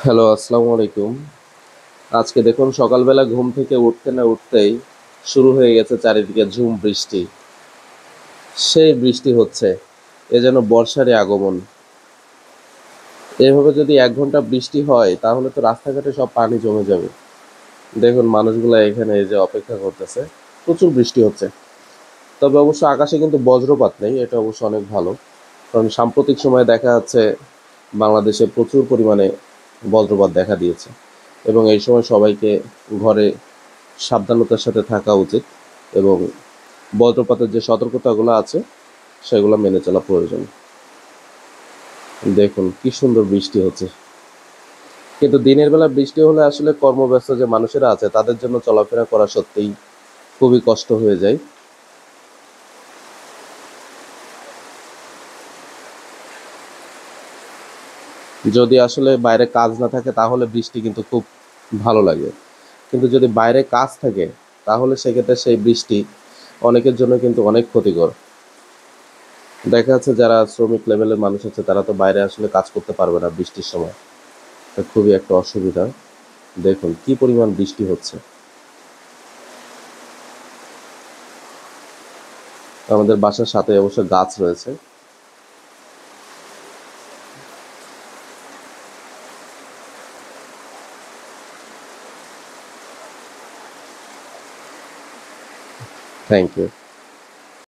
Hello, আসসালামু আলাইকুম। আজকে দেখুন সকালবেলা ঘুম থেকে উঠতে না উঠতেই শুরু হয়ে গেছে চারিদিকে ঝুম বৃষ্টি। সেই বৃষ্টি হচ্ছে। এ যেন বর্ষারই আগমন। এভাবে যদি ১ ঘন্টা বৃষ্টি হয় তাহলে তো রাস্তাঘাটে সব পানি জমে যাবে। দেখুন মানুষগুলা এখানে এই যে অপেক্ষা করতেছে। প্রচুর বৃষ্টি হচ্ছে। তবে অবশ্য আকাশে কিন্তু বজ্রপাত নেই। এটা অবশ্য অনেক ভালো। কারণ সাম্প্রতিক সময়ে দেখা যাচ্ছে বাংলাদেশে প্রচুর পরিমাণে বজ্রপাত দেখা দিয়েছে। এবং এই সময় সবাইকে ঘরে সাবধানতার সাথে থাকা উচিত এবং বজ্রপাতের যে সতর্কতাগুলো আছে সেগুলো মেনে চলা প্রয়োজন। দেখুন কি সুন্দর বৃষ্টি হচ্ছে। কিন্তু দিনের বেলা বৃষ্টি হলে আসলে কর্মব্যস্ত যে মানুষেরা আছে তাদের জন্য চলাফেরা করা সত্যিই খুবই কষ্ট হয়ে যায়। যদি আসলে বাইরে কাজ না থাকে তাহলে বৃষ্টি কিন্তু খুব ভালো লাগে। কিন্তু যদি বাইরে কাজ থাকে তাহলে সেক্ষেত্রে সেই বৃষ্টি অনেকের জন্য কিন্তু অনেক ক্ষতিকর। দেখা যাচ্ছে যারা শ্রমিক লেভেলের মানুষ আছে তারা তো বাইরে আসলে কাজ করতে পারবে না বৃষ্টির সময়। এটা খুবই একটা অসুবিধা। দেখুন কি পরিমাণ বৃষ্টি হচ্ছে। আমাদের বাসার সাথে অবশ্য গাছ রয়েছে। Thank you.